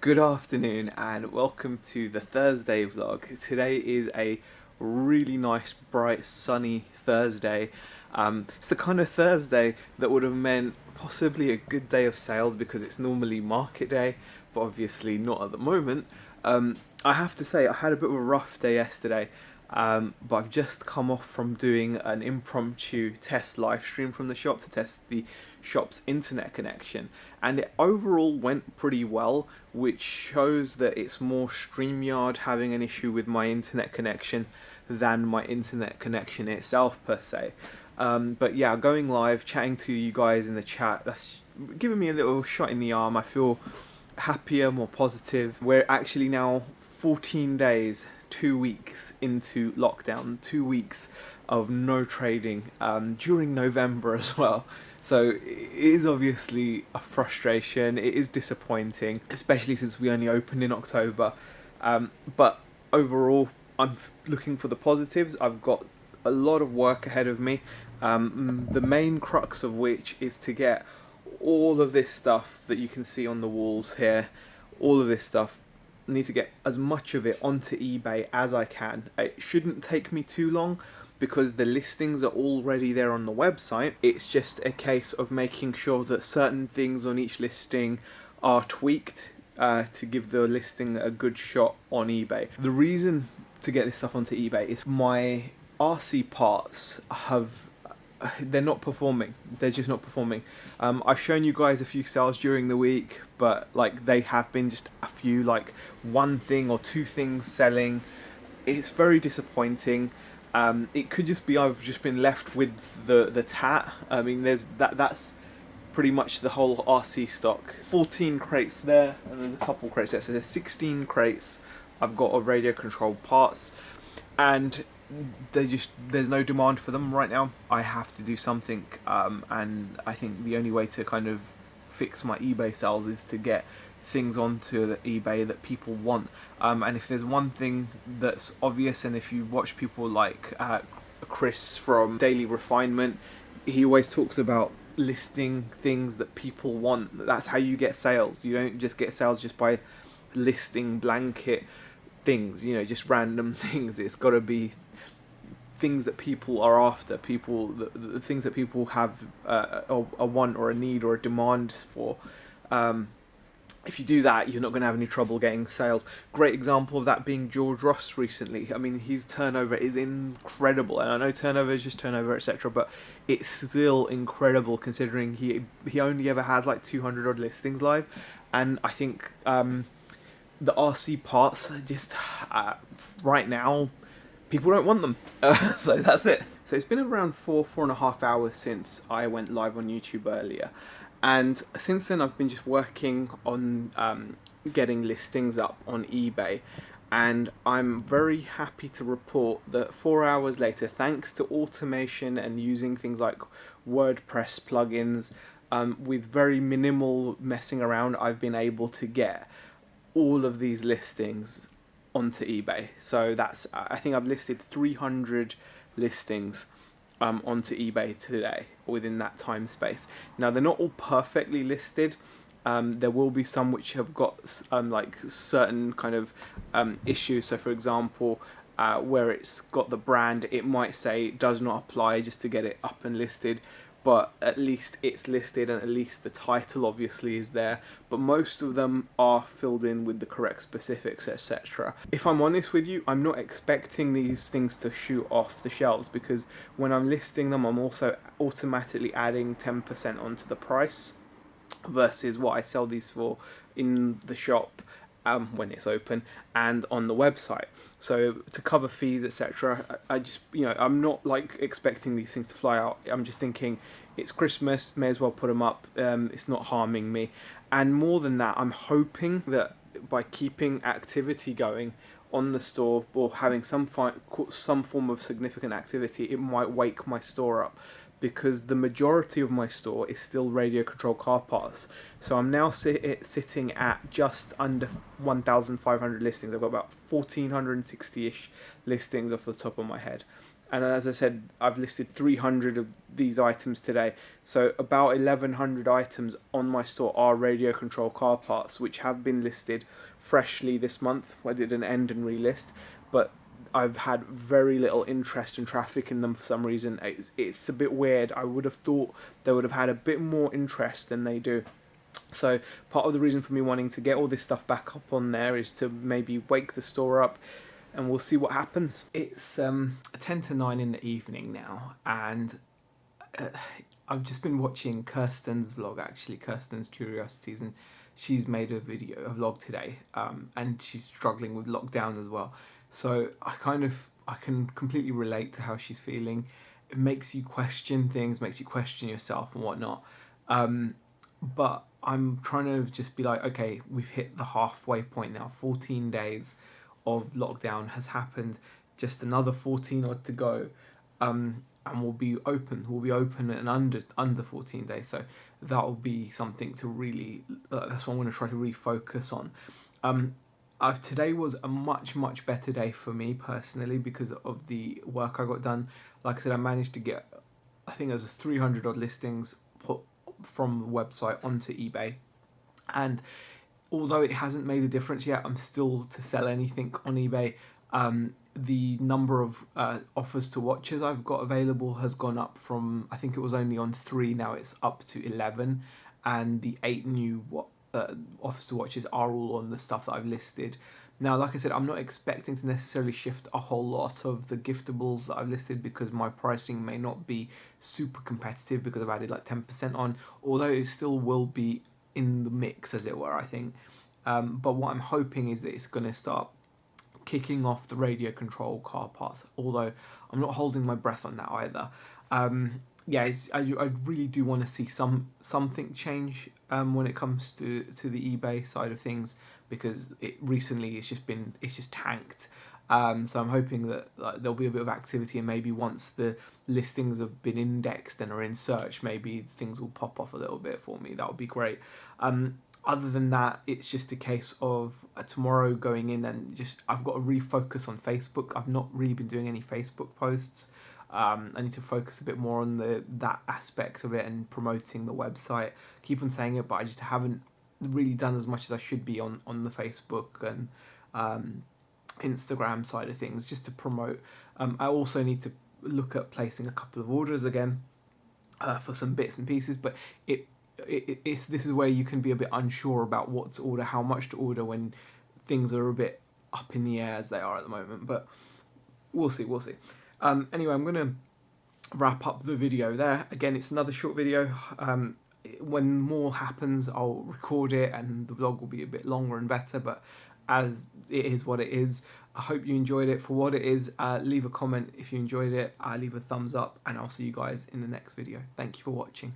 Good afternoon and welcome to the Thursday vlog. Today is a really nice, bright, sunny Thursday. It's the kind of Thursday that would have meant possibly a good day of sales because it's normally market day, but obviously not at the moment. I have to say I had a bit of a rough day yesterday, but I've just come off from doing an impromptu test live stream from the shop to test the shop's internet connection, and it overall went pretty well, which shows that it's more StreamYard having an issue with my internet connection than my internet connection itself per se. But yeah, going live, chatting to you guys in the chat, that's giving me a little shot in the arm. I feel happier, more positive. We're actually now 14 days, 2 weeks into lockdown, 2 weeks of no trading during November as well. So it is obviously a frustration, it is disappointing, especially since we only opened in October. But overall, I'm looking for the positives. I've got a lot of work ahead of me, the main crux of which is to get all of this stuff that you can see on the walls here, all of this stuff, I need to get as much of it onto eBay as I can. It shouldn't take me too long because the listings are already there on the website. It's just a case of making sure that certain things on each listing are tweaked to give the listing a good shot on eBay. The reason to get this stuff onto eBay is my RC parts they're not performing. They're just not performing. I've shown you guys a few sales during the week, but like they have been just a few, like one thing or two things selling. It's very disappointing. It could just be I've just been left with the tat. I mean, that's pretty much the whole RC stock. 14 crates there, and there's a couple crates there, so there's 16 crates I've got of radio controlled parts, and there's no demand for them right now. I have to do something, and I think the only way to kind of fix my eBay sales is to get things onto the eBay that people want. And if there's one thing that's obvious, and if you watch people like Chris from Daily Refinement, he always talks about listing things that people want. That's how you get sales. You don't just get sales just by listing blanket things, just random things. It's got to be things that people are after, the things that people have a want or a need or a demand for. If you do that, you're not going to have any trouble getting sales. Great example of that being George Ross recently. I mean, his turnover is incredible, and I know turnover is just turnover, etc., but it's still incredible considering he only ever has like 200 odd listings live, and I think the RC parts just right now people don't want them. So that's it. So it's been around 4.5 hours since I went live on YouTube earlier, and since then I've been just working on getting listings up on eBay, and I'm very happy to report that 4 hours later, thanks to automation and using things like WordPress plugins, with very minimal messing around, I've been able to get all of these listings onto eBay. So I think I've listed 300 listings onto eBay today within that time space. Now they're not all perfectly listed. There will be some which have got like certain kind of issues. So for example, where it's got the brand, it might say does not apply just to get it up and listed, but at least it's listed and at least the title obviously is there. But most of them are filled in with the correct specifics, etc. If I'm honest with you, I'm not expecting these things to shoot off the shelves, because when I'm listing them, I'm also automatically adding 10% onto the price versus what I sell these for in the shop when it's open and on the website. So to cover fees, etc., I just, I'm not like expecting these things to fly out. I'm just thinking it's Christmas, may as well put them up. It's not harming me. And more than that, I'm hoping that by keeping activity going on the store, or having some form of significant activity, it might wake my store up, because the majority of my store is still radio control car parts. So I'm now sitting at just under 1,500 listings. I've got about 1,460-ish listings off the top of my head. And as I said, I've listed 300 of these items today. So about 1,100 items on my store are radio control car parts, which have been listed freshly this month. I did an end and relist, but I've had very little interest and traffic in them for some reason. It's a bit weird. I would have thought they would have had a bit more interest than they do. So part of the reason for me wanting to get all this stuff back up on there is to maybe wake the store up, and we'll see what happens. It's 10 to 9 in the evening now, and I've just been watching Kirsten's vlog, actually, Kirsten's Curiosities, and she's made a vlog today, and she's struggling with lockdown as well. So I can completely relate to how she's feeling. It makes you question things, makes you question yourself and whatnot. But I'm trying to just be like, okay, we've hit the halfway point now. 14 days of lockdown has happened, just another 14 odd to go, and we'll be open in under 14 days. So that'll be something to really, that's what I'm going to try to refocus on. Today was a much better day for me personally because of the work I got done. Like I said, I managed to get, I think it was 300 odd listings put from the website onto eBay, and although it hasn't made a difference yet, I'm still to sell anything on eBay. The number of offers to watches I've got available has gone up from, I think it was only on 3, now it's up to 11, and the 8 new offers to watches are all on the stuff that I've listed. Now, like I said, I'm not expecting to necessarily shift a whole lot of the giftables that I've listed because my pricing may not be super competitive because I've added like 10% on, although it still will be in the mix, as it were, I think. But what I'm hoping is that it's going to start kicking off the radio control car parts, although I'm not holding my breath on that either. I really do want to see something change when it comes to the eBay side of things, because recently it's just tanked. So I'm hoping that there'll be a bit of activity, and maybe once the listings have been indexed and are in search, maybe things will pop off a little bit for me. That would be great. Other than that, it's just a case of tomorrow going in and I've got to refocus on Facebook. I've not really been doing any Facebook posts. I need to focus a bit more on that aspect of it and promoting the website. Keep on saying it, but I just haven't really done as much as I should be on the Facebook and Instagram side of things, just to promote. I also need to look at placing a couple of orders again for some bits and pieces, but this is where you can be a bit unsure about what to order, how much to order when things are a bit up in the air as they are at the moment, but we'll see. Anyway, I'm going to wrap up the video there. Again, it's another short video. When more happens, I'll record it and the vlog will be a bit longer and better, but as it is what it is. I hope you enjoyed it for what it is. Leave a comment if you enjoyed it, leave a thumbs up, and I'll see you guys in the next video. Thank you for watching.